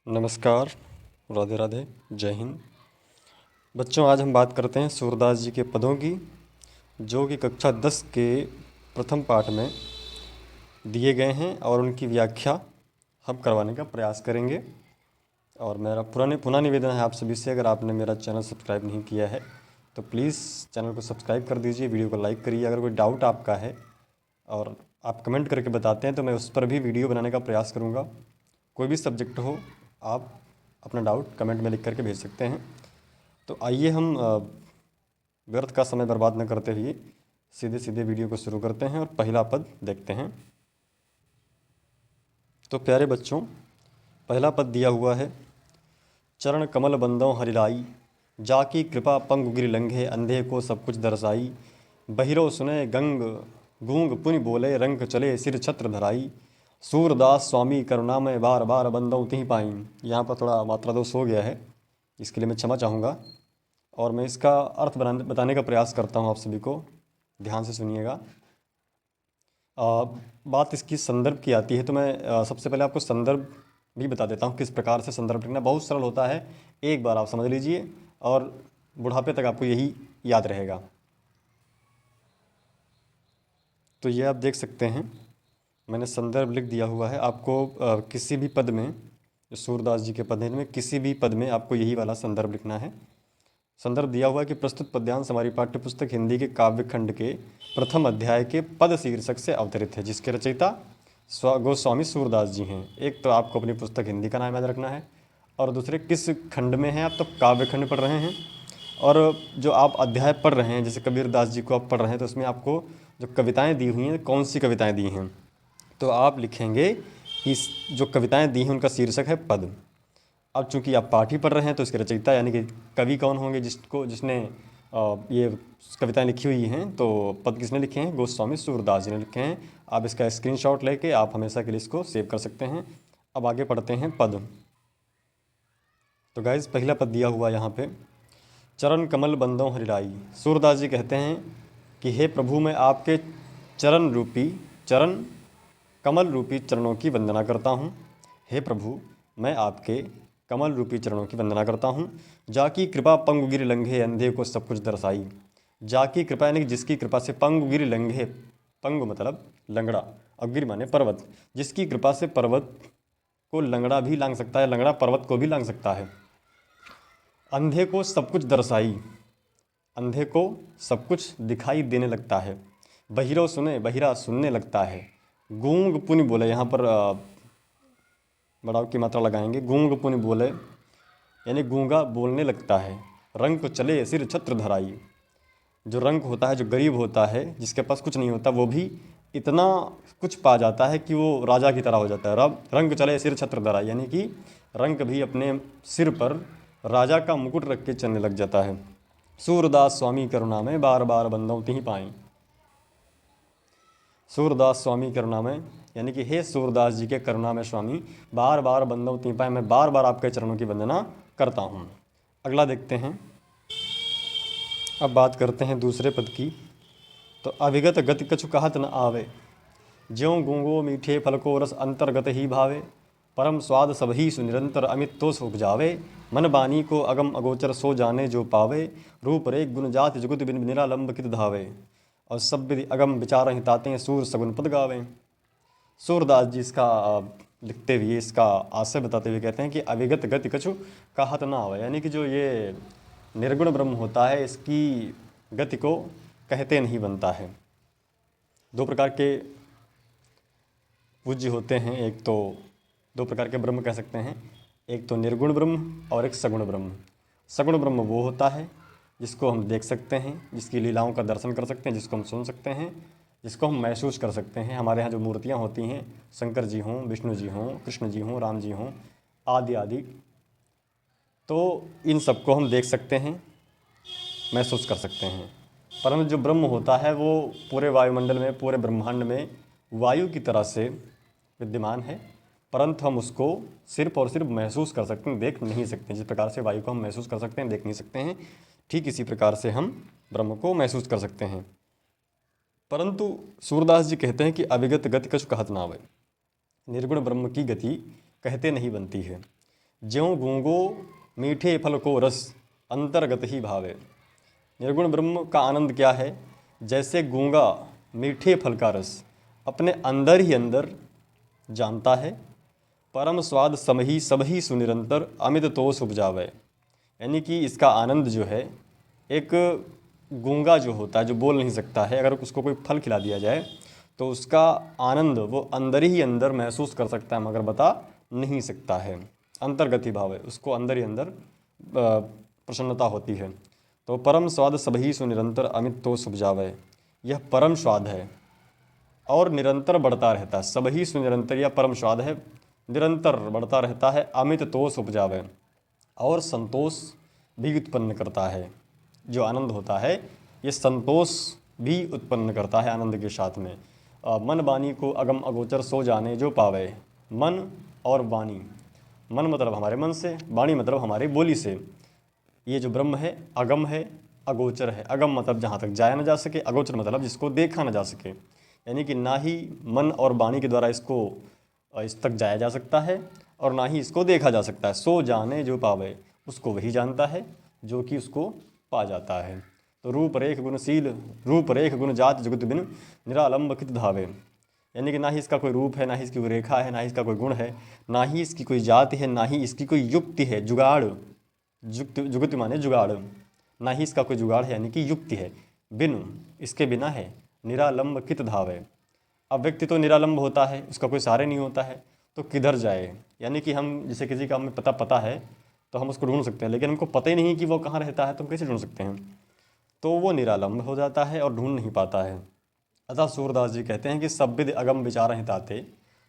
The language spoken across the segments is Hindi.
नमस्कार, राधे राधे, जय हिंद। बच्चों, आज हम बात करते हैं सूरदास जी के पदों की, जो कि कक्षा 10 के प्रथम पाठ में दिए गए हैं और उनकी व्याख्या हम करवाने का प्रयास करेंगे। और मेरा पुनः निवेदन है आप सभी से, अगर आपने मेरा चैनल सब्सक्राइब नहीं किया है तो प्लीज़ चैनल को सब्सक्राइब कर दीजिए, वीडियो को लाइक करिए। अगर कोई डाउट आपका है और आप कमेंट करके बताते हैं तो मैं उस पर भी वीडियो बनाने का प्रयास करूँगा। कोई भी सब्जेक्ट हो, आप अपना डाउट कमेंट में लिख करके भेज सकते हैं। तो आइए हम व्यर्थ का समय बर्बाद न करते हुए सीधे सीधे वीडियो को शुरू करते हैं और पहला पद देखते हैं। तो प्यारे बच्चों, पहला पद दिया हुआ है, चरण कमल बंदों हरिलाई, जाकी कृपा पंग गिर लंघे, अंधे को सब कुछ दरसाई। बहिरो सुने गंग गूंग पुनि बोले, रंग चले सिर छत्र धराई। सूरदास स्वामी करुणामय, बार बार बंदों तिहि पाई। यहाँ पर थोड़ा मात्रा दोष हो गया है, इसके लिए मैं क्षमा चाहूँगा और मैं इसका अर्थ बताने का प्रयास करता हूँ। आप सभी को ध्यान से सुनिएगा। बात इसकी संदर्भ की आती है तो मैं सबसे पहले आपको संदर्भ भी बता देता हूँ, किस प्रकार से संदर्भ लिखना बहुत सरल होता है। एक बार आप समझ लीजिए और बुढ़ापे तक आपको यही याद रहेगा। तो ये आप देख सकते हैं, मैंने संदर्भ लिख दिया हुआ है। आपको किसी भी पद में, जो सूरदास जी के पद हैं, इनमें किसी भी पद में आपको यही वाला संदर्भ लिखना है। संदर्भ दिया हुआ है कि प्रस्तुत पद्यांश हमारी पाठ्य पुस्तक हिंदी के काव्य खंड के प्रथम अध्याय के पद शीर्षक से अवतरित है, जिसके रचयिता गोस्वामी सूरदास जी हैं। एक तो आपको अपनी पुस्तक हिंदी का नाम याद रखना है और दूसरे किस खंड में हैं आप, तो काव्य खंड पढ़ रहे हैं। और जो आप अध्याय पढ़ रहे हैं, जैसे कबीरदास जी को आप पढ़ रहे हैं, तो उसमें आपको जो कविताएँ दी हुई हैं, कौन सी कविताएँ दी हैं, तो आप लिखेंगे कि जो कविताएँ दी हैं उनका शीर्षक है पद। अब चूंकि आप पाठ ही पढ़ रहे हैं तो इसके रचयिता यानी कि कवि कौन होंगे, जिसने ये कविताएं लिखी हुई हैं, तो पद किसने लिखे हैं, गोस्वामी सूरदास जी ने लिखे हैं। आप इसका स्क्रीनशॉट लेके आप हमेशा के लिए इसको सेव कर सकते हैं। अब आगे पढ़ते हैं पद। तो गाइज, पहला पद दिया हुआ यहाँ पे, चरण कमल बंदों हरिलाई। सूरदास जी कहते हैं कि हे प्रभु, मैं आपके चरण कमल रूपी चरणों की वंदना करता हूँ। हे प्रभु, मैं आपके कमल रूपी चरणों की वंदना करता हूँ। जाकी कृपा पंग गिर लंघे, अंधे को सब कुछ दर्शाई। जाकी कृपा यानी कि जिसकी कृपा से, पंग गिर लंघे, पंग मतलब लंगड़ा और गिर माने पर्वत, जिसकी कृपा से पर्वत को लंगड़ा भी लांघ सकता है, लंगड़ा पर्वत को भी लांघ सकता है। अंधे को सब कुछ दर्शाई, अंधे को सब कुछ दिखाई देने लगता है। बहिरो सुने, बहिरा सुनने लगता है। गूंग पुनि बोले, यहाँ पर बढ़ाव की मात्रा लगाएंगे, गूंग पुनि बोले यानी गूंगा बोलने लगता है। रंग को चले सिर छत्र धराई, जो रंग होता है, जो गरीब होता है, जिसके पास कुछ नहीं होता, वो भी इतना कुछ पा जाता है कि वो राजा की तरह हो जाता है। रंग चले सिर छत्र धराई यानी कि रंग भी अपने सिर पर राजा का मुकुट रख के चलने लग जाता है। सूरदास स्वामी करुणा में, बार बार बंदों तिहि पाई। सूरदास स्वामी करुणा में यानी कि हे सूरदास जी के करुणा में स्वामी, बार बार बंदों तिहि पाई, मैं बार बार आपके चरणों की वंदना करता हूँ। अगला देखते हैं। अब बात करते हैं दूसरे पद की। तो अविगत गति कछु कहत न आवे, ज्यों गूंगो मीठे फल को रस अंतर्गत ही भावे। परम स्वाद सबही सुनिरंतर, अमित तो सुख जावे। मन बानी को अगम अगोचर, सो जाने जो पावे। रूप रेख गुण जाति जुगुत बिन निरालंब कित धावे। और सब विधि अगम विचार हिताते, सूर सगुन पद गावे। सूरदास जी इसका लिखते हुए, इसका आशय बताते हुए कहते हैं कि अविगत गति कछु कहत ना आवे, यानी कि जो ये निर्गुण ब्रह्म होता है, इसकी गति को कहते नहीं बनता है। दो प्रकार के पूज्य होते हैं, एक तो दो प्रकार के ब्रह्म कह सकते हैं, एक तो निर्गुण ब्रह्म और एक सगुण ब्रह्म। सगुण ब्रह्म वो होता है जिसको हम देख सकते हैं, जिसकी लीलाओं का दर्शन कर सकते हैं, जिसको हम सुन सकते हैं, जिसको हम महसूस कर सकते हैं। हमारे यहाँ जो मूर्तियाँ होती हैं, शंकर जी हों, विष्णु जी हों, कृष्ण जी हों, राम जी हों, आदि आदि, तो इन सबको हम देख सकते हैं, महसूस कर सकते हैं। परंतु जो ब्रह्म होता है वो पूरे वायुमंडल में, पूरे ब्रह्मांड में वायु की तरह से विद्यमान है, परंतु हम उसको सिर्फ और सिर्फ महसूस कर सकते हैं, देख नहीं सकते। जिस प्रकार से वायु को हम महसूस कर सकते हैं, देख नहीं सकते हैं, ठीक इसी प्रकार से हम ब्रह्म को महसूस कर सकते हैं। परंतु सूरदास जी कहते हैं कि अविगत गति कछु कहत ना आवे, निर्गुण ब्रह्म की गति कहते नहीं बनती है। ज्यों गूंगो मीठे फल को रस अंतर्गत ही भावे। निर्गुण ब्रह्म का आनंद क्या है? जैसे गूंगा मीठे फल का रस अपने अंदर ही अंदर जानता है, परम स्वाद समही सबही सुनिरंतर अमित तोष उपजावे। यानी कि इसका आनंद जो है, एक गूंगा जो होता है, जो बोल नहीं सकता है, अगर उसको कोई फल खिला दिया जाए तो उसका आनंद वो अंदर ही अंदर महसूस कर सकता है, मगर बता नहीं सकता है। अंतर्गति भाव है, उसको अंदर ही अंदर प्रसन्नता होती है। तो परम स्वाद सबही सु निरंतर अमित तो उपजावे, यह परम स्वाद है और निरंतर बढ़ता रहता है। सबही सु निरंतर, यह परम स्वाद है, निरंतर बढ़ता रहता है। अमित तोष उपजावे, और संतोष भी उत्पन्न करता है। जो आनंद होता है ये संतोष भी उत्पन्न करता है आनंद के साथ में। मन वाणी को अगम अगोचर सो जाने जो पावे। मन और वाणी, मन मतलब हमारे मन से, वाणी मतलब हमारी बोली से। ये जो ब्रह्म है अगम है, अगोचर है। अगम मतलब जहाँ तक जाया न जा सके, अगोचर मतलब जिसको देखा न जा सके। यानी कि ना ही मन और वाणी के द्वारा इस तक जाया जा सकता है और ना ही इसको देखा जा सकता है। सो जाने जो पावे, उसको वही जानता है जो कि उसको पा जाता है। तो रूप रेख गुणशील, रूप रेख गुण जात जुगत बिन निरालंब कित धावे। यानी कि ना ही इसका कोई रूप है, ना ही इसकी कोई रेखा है, ना ही इसका कोई गुण है, ना ही इसकी कोई जाति है, ना ही इसकी कोई युक्ति है। जुगाड़, जुगति माने जुगाड़, ना ही इसका कोई जुगाड़ है यानी कि युक्ति है। बिन, इसके बिना है। निरालंब कित धावे, अब व्यक्ति तो निरालंब होता है, उसका कोई सहारे नहीं होता है, तो किधर जाए। यानी कि हम जैसे किसी का हमें पता है तो हम उसको ढूंढ सकते हैं, लेकिन हमको पता ही नहीं कि वो कहाँ रहता है, तो हम कैसे ढूंढ सकते हैं। तो वो निरालंब हो जाता है और ढूंढ नहीं पाता है। अतः सूरदास जी कहते हैं कि सब विधि अगम विचार हिताते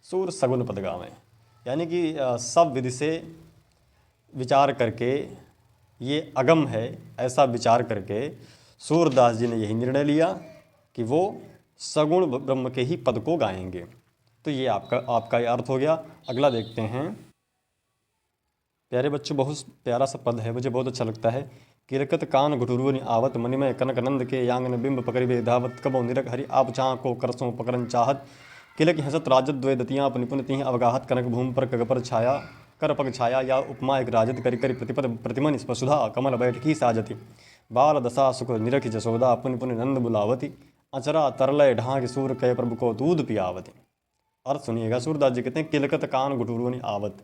सूर सगुन पद गावें। यानी कि सब विधि से विचार करके, ये अगम है ऐसा विचार करके सूरदास जी ने यही निर्णय लिया कि वो सगुण ब्रह्म के ही पद को गाएंगे। तो ये आपका ये अर्थ हो गया। अगला देखते हैं। प्यारे बच्चों, बहुत प्यारा सा पद है, मुझे बहुत अच्छा लगता है। किरकत कान घुटुरुनि आवत मणिमय कनक नंद के यांगन बिंब पकड़िबे धावत कबो निरक हरि आप चाँ को करसों पकड़न चाहत। किलक हंसत राजत द्वय दतियाँ पुनिपुन तिह अवगाहत कनक भूमि पर कगपर छाया कर पग छाया या उपमा एक राजत करि करि प्रतिपद प्रतिमन स्पसुधा कमल बैठकी साजति बाल दशा सुख निरख जसोदा पुनि पुनि नंद बुलावती अचरा तरलय ढांग सूर कय प्रभु को दूध पियावती। अर्थ सुनिएगा, सूरदास जी कहते हैं किलकत कान घुटुरुनि आवत,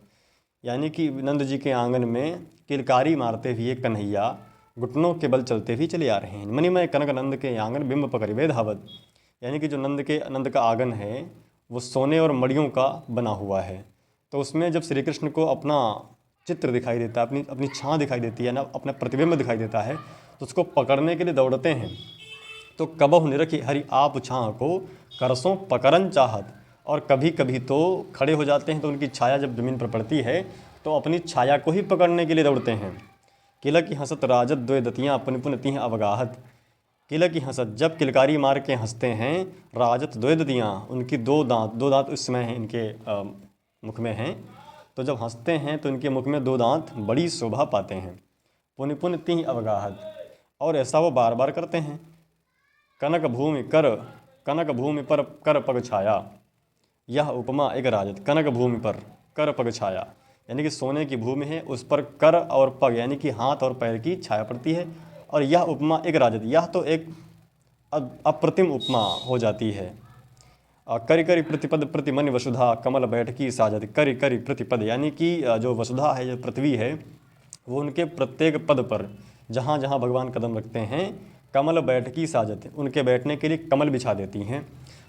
यानी कि नंद जी के आंगन में किलकारी मारते हुए कन्हैया घुटनों के बल चलते भी चले आ रहे हैं। मणिमय कनक नंद के आंगन बिंब पकड़िबे धावत, यानी कि जो नंद का आंगन है वो सोने और मड़ियों का बना हुआ है। तो उसमें जब श्री कृष्ण को अपना चित्र दिखाई देता है, अपनी छाँ दिखाई देती है ना, अपना प्रतिबिंब दिखाई देता है, तो उसको पकड़ने के लिए दौड़ते हैं। तो कबहु निरखि हरि आप छाँ को करसों पकड़न चाहत, और कभी कभी तो खड़े हो जाते हैं तो उनकी छाया जब जमीन पर पड़ती है तो अपनी छाया को ही पकड़ने के लिए दौड़ते हैं। किला की हंसत राजत द्वय दतियाँ पुन पुन तिह अवगाहत, किला की हंसत जब किलकारी मार के हंसते हैं, राजत द्वय दतियाँ, उनकी दो दांत उस समय हैं इनके मुख में हैं। तो जब हंसते हैं तो इनके मुख में दो दांत बड़ी शोभा पाते हैं। पुन पुन तिह अवगाहत, और ऐसा वो बार बार करते हैं। कनक भूमि पर कर पग छाया, यह उपमा एक राजत। कनक भूमि पर कर पग छाया, यानी कि सोने की भूमि है, उस पर कर और पग यानी कि हाथ और पैर की छाया पड़ती है। और यह उपमा एक राजत, यह तो एक अप्रतिम उपमा हो जाती है। करि करि प्रतिपद प्रतिमन वसुधा कमल बैठकी साजत। करि करि प्रतिपद, यानी कि जो वसुधा है, जो पृथ्वी है, वो उनके प्रत्येक पद पर जहाँ जहाँ भगवान कदम रखते हैं, कमल बैठकी साजत, उनके बैठने के लिए कमल बिछा देती हैं।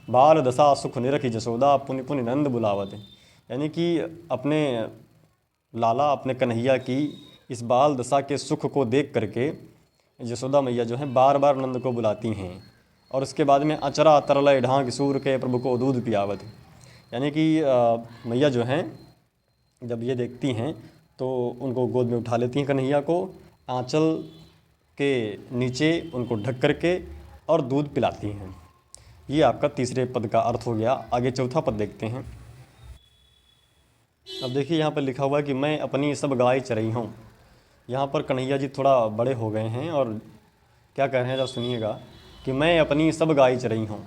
बाल दशा सुख निरखि जसोदा पुनि पुनि नंद बुलावत, यानी कि अपने लाला, अपने कन्हैया की इस बाल दशा के सुख को देख करके यशोदा मैया जो हैं बार बार नंद को बुलाती हैं। और उसके बाद में अचरा तरलय ढांग सूर के प्रभु को दूध पियावत, यानी कि मैया जो हैं जब ये देखती हैं तो उनको गोद में उठा लेती हैं कन्हैया को, आंचल के नीचे उनको ढक करके और दूध पिलाती हैं। ये आपका तीसरे पद का अर्थ हो गया। आगे चौथा पद देखते हैं। अब देखिए यहाँ पर लिखा हुआ है कि मैं अपनी सब गाय चरई हूँ। यहाँ पर कन्हैया जी थोड़ा बड़े हो गए हैं और क्या कह रहे हैं जब सुनिएगा कि मैं अपनी सब गाय चरई हूँ,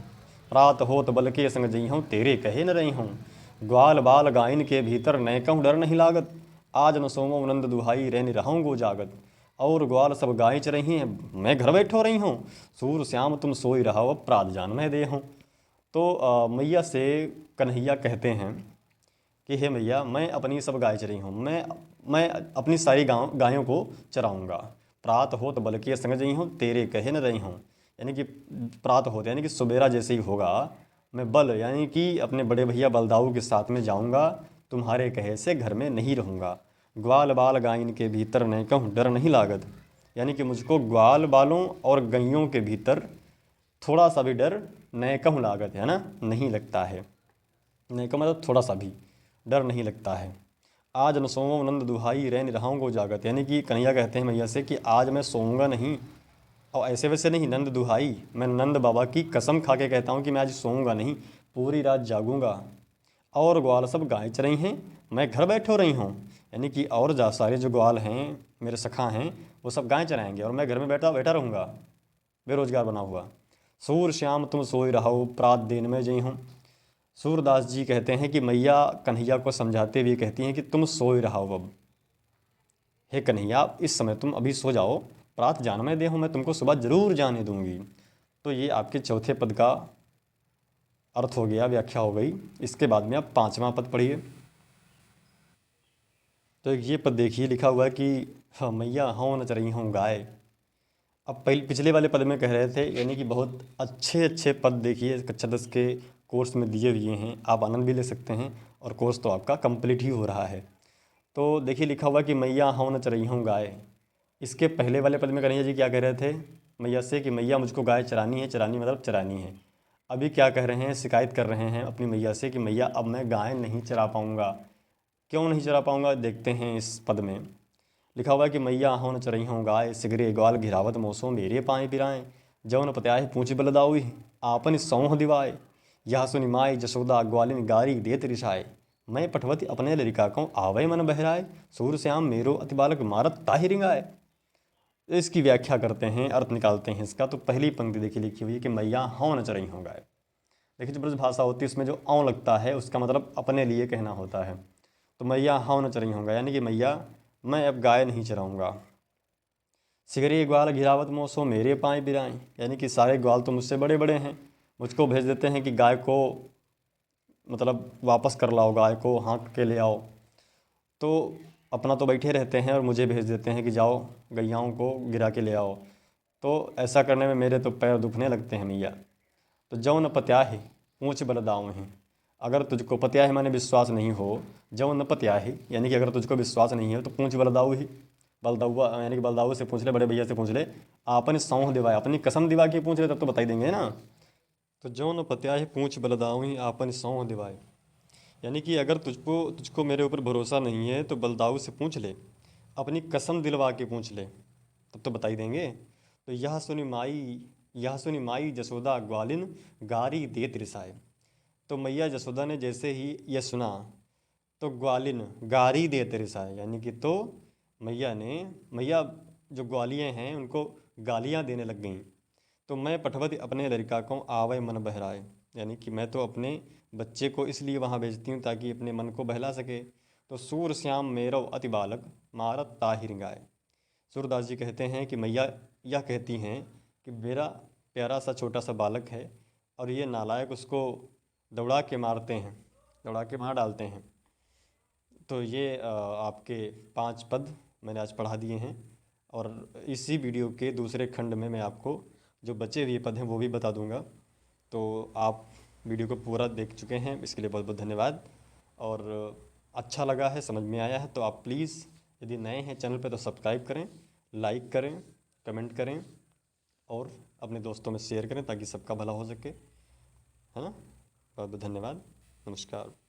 रात होत बल के संग जई हूँ, तेरे कहे न रही हूँ, ग्वाल बाल गायन के भीतर नय कहूँ डर नहीं लागत, आज न सोमो नंद दुहाई रहने रहूँगो जागत। और ग्वाल सब गाय चरही हैं, मैं घर बैठो रही हूँ। सूर श्याम तुम सोई रहो, अब प्रात जान मैं दे हूँ। तो मैया से कन्हैया कहते हैं कि हे मैया, मैं अपनी सब गाय चरी हूँ, मैं अपनी सारी गायों को चराऊँगा। प्रात होत बल के संग जई हूँ, तेरे कहे न रही हूँ। यानी कि प्रात होते यानी कि सवेरा जैसे ही होगा, मैं बल यानी कि अपने बड़े भैया बलदाऊ के साथ में जाऊँगा, तुम्हारे कहे से घर में नहीं रहूँगा। ग्वाल बाल गायन के भीतर नहीं कहूँ डर नहीं लागत। यानी कि मुझको ग्वाल बालों और गैयों के भीतर थोड़ा सा भी डर नहीं कहूँ लागत है ना, नहीं लगता है। नहीं का मतलब थोड़ा सा भी डर नहीं लगता है। आज न सोऊं नंद दुहाई रहने रहूँगो जागत। यानी कि कन्हैया कहते हैं मैया से कि आज मैं सोऊंगा नहीं, और ऐसे वैसे नहीं, नंद दुहाई, मैं नंद बाबा की कसम खा के कहता हूँ कि मैं आज सोऊंगा नहीं, पूरी रात जागूंगा। और ग्वाल सब गाय चरई हैं, मैं घर बैठो रही हूँ। यानी कि और जा सारे जो ग्वाल हैं, मेरे सखा हैं, वो सब गाय चराएंगे और मैं घर में बैठा बैठा रहूँगा, बेरोजगार बना हुआ। सूर श्याम तुम सोई रहो, प्रात दिन में जई हूँ। सूरदास जी कहते हैं कि मैया कन्हैया को समझाते हुए कहती हैं कि तुम सोए रहो अब। हे कन्हैया, इस समय तुम अभी सो जाओ, प्रात जान मैं दे हूँ, मैं तुमको सुबह जरूर जाने दूंगी। तो ये आपके चौथे पद का अर्थ हो गया, व्याख्या हो गई। इसके बाद में आप पांचवा पद पढ़िए। तो ये पद देखिए, लिखा हुआ है कि हाँ मैया हाँ न चरही हूँ गाय। अब पिछले वाले पद में कह रहे थे, यानी कि बहुत अच्छे अच्छे पद देखिए कक्षा 10 के कोर्स में दिए हुए हैं, आप आनंद भी ले सकते हैं, और कोर्स तो आपका कंप्लीट ही हो रहा है। तो देखिए लिखा हुआ कि मैया हाँ न चरही हूँ गाय। इसके पहले वाले पद में कन्हैया जी क्या कह रहे थे मैया से कि मैया मुझको गाय चरानी है, चरानी मतलब चरानी है। अभी क्या कह रहे हैं, शिकायत कर रहे हैं अपनी मैया से कि मैया अब मैं गाय नहीं चरा पाऊँगा। क्यों नहीं चरा पाऊँगा, देखते हैं इस पद में। लिखा हुआ है कि मैया होन चरई हूँ गाय, सिगरे ग्वाल घिरावत मोसो मेरे पाए पिराएं। जौन पत्याह पूछ बलदाउई, आपन सौह दिवाए। यह सुनि माई जसोदा ग्वालिन गारी देत रिसाए। मैं पठवती अपने लरिका को आवे मन बहराए, सूर श्याम मेरो अति बालक मारत ताहि रिंगाए। इसकी व्याख्या करते हैं, अर्थ निकालते हैं इसका। तो पहली पंक्ति देखिए लिखी हुई है कि मैया होन चरई हूँ गाय। देखिए जो ब्रज भाषा होती है उसमें जो औ लगता है उसका मतलब अपने लिए कहना होता है। तो मैया हाँ न चरई होगा, यानी कि मैया मैं अब गाय नहीं चराऊँगा। सिगरी ग्वाल घिरावत मोसो मेरे पाए बिराएं, यानी कि सारे ग्वाल तो मुझसे बड़े बड़े हैं, मुझको भेज देते हैं कि गाय को मतलब वापस कर लाओ, गाय को हाँक के ले आओ। तो अपना तो बैठे रहते हैं और मुझे भेज देते हैं कि जाओ गैयाओं को गिरा के ले आओ। तो ऐसा करने में मेरे तो पैर दुखने लगते हैं मैया। तो जौन पत्याहि पूछ बलदाऊँ, अगर तुझको पत्याहि माने विश्वास नहीं हो, जौन पत्याहि यानी कि अगर तुझको विश्वास नहीं है तो पूछ बलदाऊ ही, बलदाऊआ यानी कि बलदाऊ से पूछ ले, बड़े भैया से पूछ ले। आपने सौंह दिवाए, अपनी कसम दिवा के पूछ ले तब तो बता ही देंगे ना। तो जौन पत्याहि पूछ बलदाऊ ही आपन सौंह दिवाए, यानी कि अगर तुझको मेरे ऊपर भरोसा नहीं है तो बलदाऊ से पूछ ले, अपनी कसम दिलवा के पूछ ले, तब तो बता ही देंगे। तो यह सुनी माई जसोदा ग्वालिन गारी देत रिसाए। तो मैया जसोदा ने जैसे ही यह सुना तो ग्वालिन गारी देत रिसाए, यानी कि तो मैया जो ग्वालियाँ हैं उनको गालियाँ देने लग गईं। तो मैं पठवती अपने लड़का को आवे मन बहराए, यानी कि मैं तो अपने बच्चे को इसलिए वहाँ भेजती हूँ ताकि अपने मन को बहला सके। तो सूर श्याम मेरो अति बालक मारत ताहि रिंगाए। सूरदास जी कहते हैं कि मैया यह कहती हैं कि मेरा प्यारा सा छोटा सा बालक है और ये नालायक उसको दौड़ा के मारते हैं, दौड़ा के मार डालते हैं। तो ये आपके 5 पद मैंने आज पढ़ा दिए हैं, और इसी वीडियो के दूसरे खंड में मैं आपको जो बचे हुए पद हैं वो भी बता दूंगा। तो आप वीडियो को पूरा देख चुके हैं, इसके लिए बहुत बहुत धन्यवाद। और अच्छा लगा है, समझ में आया है तो आप प्लीज़ यदि नए हैं चैनल पर तो सब्सक्राइब करें, लाइक करें, कमेंट करें और अपने दोस्तों में शेयर करें ताकि सबका भला हो सके, है ना। बहुत बहुत धन्यवाद, नमस्कार।